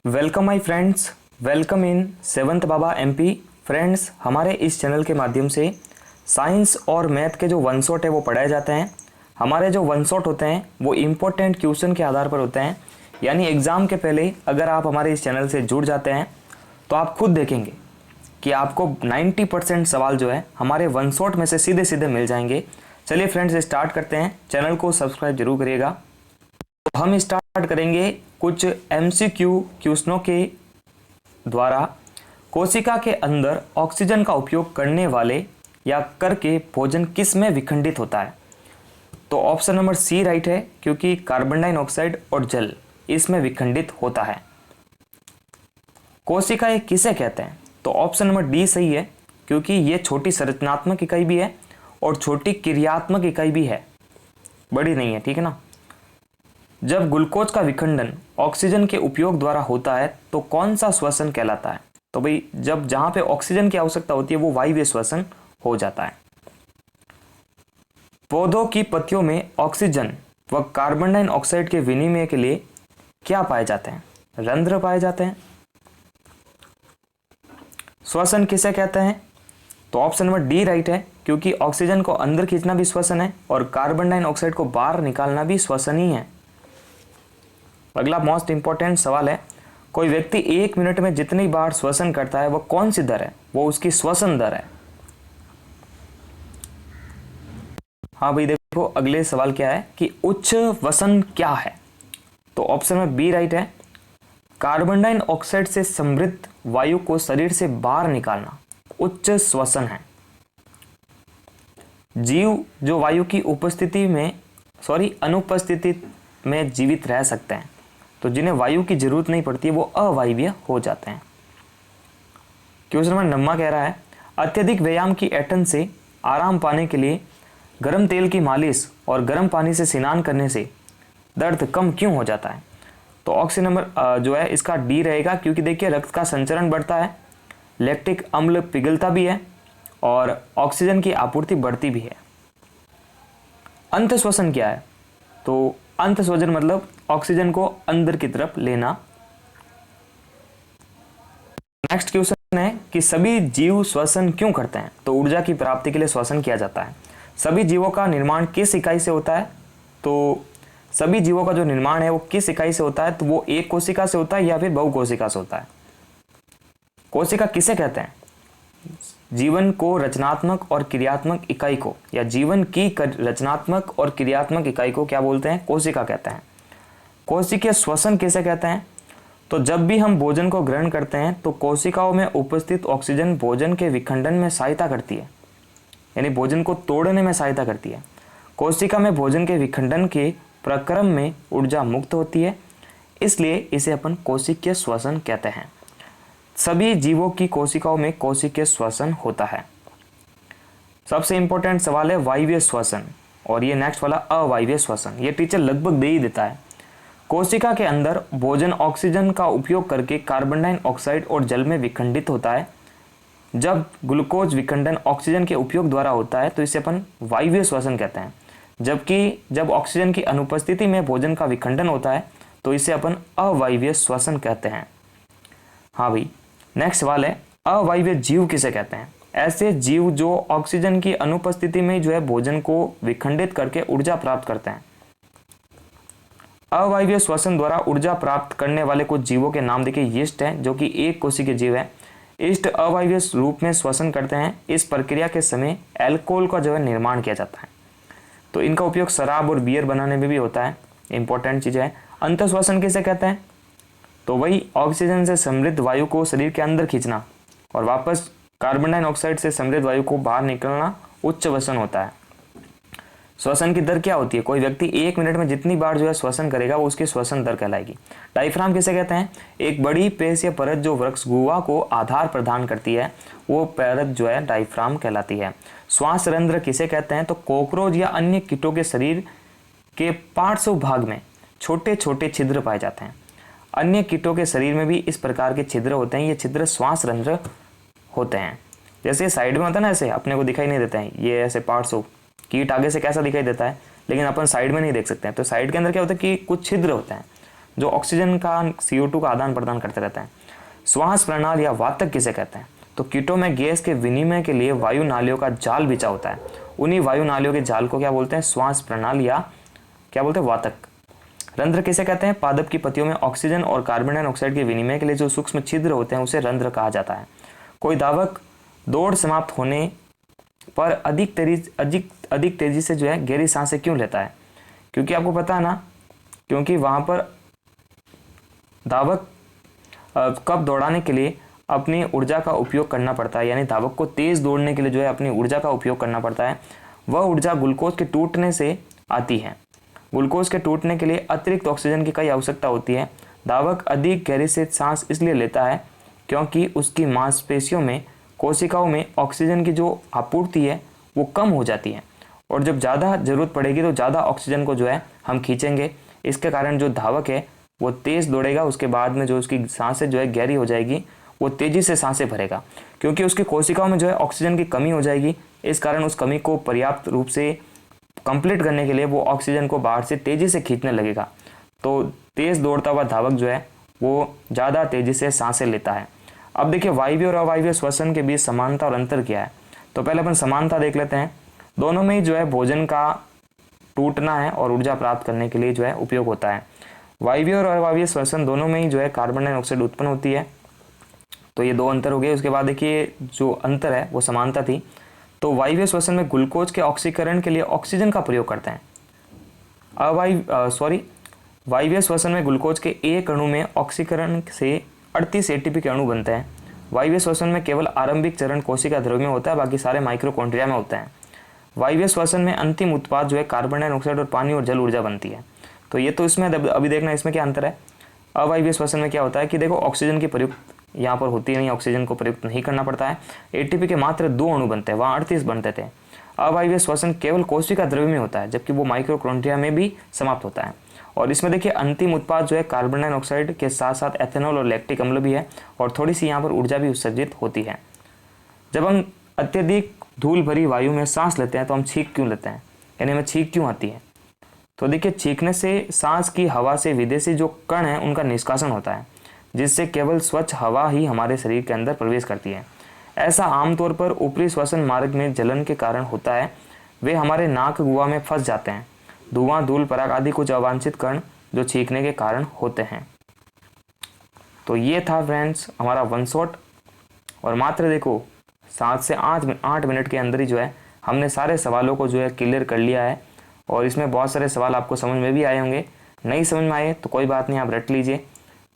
Welcome my friends, welcome in seventh Baba MP. Friends, हमारे इस channel के माध्यम से साइंस और मैथ के जो वन शॉट है वो पढ़ाए जाते हैं। हमारे जो वन शॉट होते हैं वो इम्पोर्टेंट क्वेश्चन के आधार पर होते हैं, यानी एग्ज़ाम के पहले अगर आप हमारे इस चैनल से जुड़ जाते हैं तो आप खुद देखेंगे कि आपको 90% सवाल जो है हमारे वन शॉट में से सीधे सीधे मिल जाएंगे। चलिए फ्रेंड्स, स्टार्ट करते हैं। चैनल को सब्सक्राइब जरूर करिएगा। तो हम स्टार्ट करेंगे कुछ एमसीक्यू क्वेश्चनों के द्वारा। कोशिका के अंदर ऑक्सीजन का उपयोग करने वाले या करके भोजन किस में विखंडित होता है? तो ऑप्शन नंबर सी राइट है, क्योंकि कार्बन डाइऑक्साइड और जल इसमें विखंडित होता है। कोशिका ये किसे कहते हैं? तो ऑप्शन नंबर डी सही है, क्योंकि ये छोटी संरचनात्मक इकाई भी है और छोटी क्रियात्मक इकाई भी है, बड़ी नहीं है, ठीक है ना। जब ग्लूकोज का विखंडन ऑक्सीजन के उपयोग द्वारा होता है तो कौन सा श्वसन कहलाता है? तो भाई, जब जहां पे ऑक्सीजन की आवश्यकता होती है वो वायवीय श्वसन हो जाता है। पौधों की पत्तियों में ऑक्सीजन व कार्बन डाइऑक्साइड के विनिमय के लिए क्या पाए जाते हैं? रंध्र पाए जाते हैं। श्वसन किसे कहते हैं? तो ऑप्शन नंबर डी राइट है, क्योंकि ऑक्सीजन को अंदर खींचना भी श्वसन है और कार्बन डाइऑक्साइड को बाहर निकालना भी श्वसन ही है। अगला मोस्ट इंपॉर्टेंट सवाल है, कोई व्यक्ति 1 मिनट में जितनी बार श्वसन करता है वह कौन सी दर है? वो उसकी श्वसन दर है। हाँ भाई, देखो अगले सवाल क्या है कि उच्च वसन क्या है? तो ऑप्शन में बी राइट है, कार्बन डाइऑक्साइड से समृद्ध वायु को शरीर से बाहर निकालना उच्च श्वसन है। जीव जो वायु की अनुपस्थिति में जीवित रह सकते हैं, तो जिन्हें वायु की जरूरत नहीं पड़ती वो अवायवीय हो जाते हैं। क्वेश्चन नंबर 9 कह रहा है, अत्यधिक व्यायाम की ऐंठन से आराम पाने के लिए गर्म तेल की मालिश और गर्म पानी से स्नान करने से दर्द कम क्यों हो जाता है? तो ऑप्शन नंबर जो है इसका डी रहेगा, क्योंकि देखिए रक्त का संचरण बढ़ता है, लैक्टिक अम्ल पिघलता भी है और ऑक्सीजन की आपूर्ति बढ़ती भी है। अंत श्वसन क्या है? तो अंत श्वसन मतलब ऑक्सीजन को अंदर की तरफ लेना। नेक्स्ट क्वेश्चन है कि सभी जीव श्वसन क्यों करते हैं? तो ऊर्जा की प्राप्ति के लिए श्वसन किया जाता है। सभी जीवों का निर्माण किस इकाई से होता है? तो सभी जीवों का जो निर्माण है वो किस इकाई से होता है? तो वो एक कोशिका से होता है या फिर बहुकोशिका से होता है। कोशिका किसे कहते हैं? जीवन को रचनात्मक और क्रियात्मक इकाई को, या जीवन की रचनात्मक और क्रियात्मक इकाई को क्या बोलते हैं? कोशिका कहते हैं। कोशिकीय श्वसन किसे कहते हैं? तो जब भी हम भोजन को ग्रहण करते हैं तो कोशिकाओं में उपस्थित ऑक्सीजन भोजन के विखंडन में सहायता करती है, यानी भोजन को तोड़ने में सहायता करती है। कोशिका में भोजन के विखंडन के प्रक्रम में ऊर्जा मुक्त होती है, इसलिए इसे अपन कोशिकीय श्वसन कहते हैं। सभी जीवों की कोशिकाओं में कोशिकीय श्वसन होता है। सबसे इंपॉर्टेंट सवाल है वायवीय श्वसन, और ये नेक्स्ट वाला अवायवीय श्वसन। ये टीचर लगभग दे ही देता है। कोशिका के अंदर भोजन ऑक्सीजन का उपयोग करके कार्बन डाइऑक्साइड और जल में विखंडित होता है। जब ग्लूकोज विखंडन ऑक्सीजन के उपयोग द्वारा होता है तो इसे अपन वायवीय श्वसन कहते हैं, जबकि जब ऑक्सीजन की अनुपस्थिति में भोजन का विखंडन होता है तो इसे अपन अवायवीय श्वसन कहते हैं। हाँ भाई, नेक्स्ट सवाल है, अवायवीय जीव किसे कहते हैं? ऐसे जीव जो ऑक्सीजन की अनुपस्थिति में जो है भोजन को विखंडित करके ऊर्जा प्राप्त करते हैं। अवायवीय श्वसन द्वारा ऊर्जा प्राप्त करने वाले कुछ जीवों के नाम देखिए। यीस्ट है, जो कि एक कोशिकीय जीव है। यीस्ट अवायवीय रूप में श्वसन करते हैं। इस प्रक्रिया के समय एल्कोहल का जो है निर्माण किया जाता है, तो इनका उपयोग शराब और बियर बनाने में भी होता है। इंपॉर्टेंट चीज है। अंत श्वसन किसे कहते हैं? तो वही ऑक्सीजन से समृद्ध वायु को शरीर के अंदर खींचना और वापस कार्बन डाइऑक्साइड से समृद्ध वायु को बाहर निकलना उच्च श्वसन होता है। श्वसन की दर क्या होती है? कोई व्यक्ति 1 मिनट में जितनी बार जो है श्वसन करेगा वो उसकी श्वसन दर कहलाएगी। डायफ्राम किसे कहते हैं? एक बड़ी पेशीय परत जो वृक्ष गुहा को आधार प्रदान करती है, वो परत जो है डायफ्राम कहलाती है। श्वास रंध्र किसे कहते हैं? तो कॉकरोच या अन्य कीटों के शरीर के पार्श्व भाग में छोटे छोटे छिद्र पाए जाते हैं। अन्य कीटों के शरीर में भी इस प्रकार के छिद्र होते हैं। ये छिद्र श्वास रंध्र होते हैं। जैसे साइड में होता है ना, ऐसे अपने को दिखाई नहीं देते हैं, ये ऐसे पार्श्व कीट आगे से कैसा दिखाई देता है, लेकिन अपन साइड में नहीं देख सकते हैं। तो साइड के अंदर क्या होता है कि कुछ छिद्र होते हैं जो ऑक्सीजन का CO2 का आदान प्रदान करते रहते हैं। श्वास प्रणाली या वातक किसे कहते हैं? तो कीटों में गैस के विनिमय के लिए वायु नालियों का जाल बिछा होता है, उन्हीं वायु नालियों के जाल को क्या बोलते हैं? श्वास प्रणाली या क्या बोलते हैं? वातक। रंध्र किसे कहते हैं? पादप की पत्तियों में ऑक्सीजन और कार्बन डाइऑक्साइड के विनिमय के लिए जो सूक्ष्म छिद्र होते हैं उसे रंध्र कहा जाता है। कोई धावक दौड़ समाप्त होने पर अधिक तेजी से जो है गहरी सांसें क्यों लेता है? क्योंकि आपको पता है ना, क्योंकि वहां पर धावक कब दौड़ाने के लिए अपनी ऊर्जा का उपयोग करना पड़ता है, यानी धावक को तेज दौड़ने के लिए जो है अपनी ऊर्जा का उपयोग करना पड़ता है। वह ऊर्जा ग्लूकोज के टूटने से आती है। ग्लूकोज के टूटने के लिए अतिरिक्त ऑक्सीजन की कई आवश्यकता होती है। धावक अधिक गहरे से सांस इसलिए लेता है क्योंकि उसकी मांसपेशियों में, कोशिकाओं में ऑक्सीजन की जो आपूर्ति है वो कम हो जाती है, और जब ज़्यादा ज़रूरत पड़ेगी तो ज़्यादा ऑक्सीजन को जो है हम खींचेंगे। इसके कारण जो धावक है वो तेज़ दौड़ेगा, उसके बाद में जो उसकी सांसें जो है गहरी हो जाएगी, वो तेज़ी से सांसें भरेगा, क्योंकि उसकी कोशिकाओं में जो है ऑक्सीजन की कमी हो जाएगी। इस कारण उस कमी को पर्याप्त रूप से कंप्लीट करने के लिए वो ऑक्सीजन को बाहर से तेज़ी से खींचने लगेगा। तो तेज़ दौड़ता हुआ धावक जो है वो ज़्यादा तेज़ी से सांसें लेता है। अब देखिए वायवीय और अवायवीय श्वसन के बीच समानता और अंतर क्या है। तो पहले अपन समानता देख लेते हैं। दोनों में ही जो है भोजन का टूटना है और ऊर्जा प्राप्त करने के लिए जो है उपयोग होता है। वायवीय और अवायवीय श्वसन दोनों में ही जो है कार्बन डाइऑक्साइड उत्पन्न होती है। तो ये दो अंतर हो गए। उसके बाद देखिए जो अंतर है वो समानता थी। तो वायवीय श्वसन में ग्लूकोज के ऑक्सीकरण के लिए ऑक्सीजन का प्रयोग करते हैं। वायवीय श्वसन में ग्लूकोज के एक अणु में ऑक्सीकरण से 38 ATP के अणु बनते हैं। वायवीय श्वसन में केवल आरंभिक चरण कोशिका द्रव्य में होता है, बाकी सारे माइक्रोकॉन्ड्रिया में होते हैं। वायवीय श्वसन में अंतिम उत्पाद जो है कार्बन डाइऑक्साइड और पानी और जल ऊर्जा बनती है। तो ये तो इसमें अभी देखना इसमें क्या अंतर है। अवायवीय श्वसन में क्या होता है कि देखो ऑक्सीजन की प्रयुक्त यहाँ पर होती नहीं, ऑक्सीजन को प्रयुक्त नहीं करना पड़ता है। ATP के मात्र 2 अणु बनते हैं, वहाँ 38 बनते थे। अवायवीय श्वसन केवल कोशिका द्रव्य में होता है, जबकि वो माइक्रोकॉन्ड्रिया में भी समाप्त होता है। और इसमें देखिए अंतिम उत्पाद जो है कार्बन डाइऑक्साइड के साथ साथ एथेनॉल और लैक्टिक अम्ल भी है, और थोड़ी सी यहाँ पर ऊर्जा भी उत्सर्जित होती है। जब हम अत्यधिक धूल भरी वायु में सांस लेते हैं तो हम छींक क्यों लेते हैं, यानी हमें छींक क्यों आती है? तो देखिए छींकने से सांस की हवा से विदेशी जो कण है उनका निष्कासन होता है, जिससे केवल स्वच्छ हवा ही हमारे शरीर के अंदर प्रवेश करती है। ऐसा आमतौर पर ऊपरी श्वसन मार्ग में जलन के कारण होता है। वे हमारे नाक गुहा में फंस जाते हैं। धुआं, धूल, पराग आदि कुछ अवांछित कण जो छींकने के कारण होते हैं। तो ये था फ्रेंड्स हमारा वन शॉट, और मात्र देखो 7 से 8 मिनट के अंदर ही जो है हमने सारे सवालों को जो है क्लियर कर लिया है। और इसमें बहुत सारे सवाल आपको समझ में भी आए होंगे। नहीं समझ में आए तो कोई बात नहीं, आप रट लीजिए,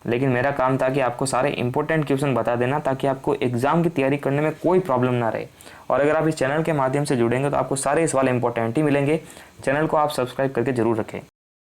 लेकिन मेरा काम था कि आपको सारे इंपॉर्टेंट क्वेश्चन बता देना, ताकि आपको एग्जाम की तैयारी करने में कोई प्रॉब्लम ना रहे। और अगर आप इस चैनल के माध्यम से जुड़ेंगे तो आपको सारे सवाल इंपॉर्टेंट ही मिलेंगे। चैनल को आप सब्सक्राइब करके जरूर रखें।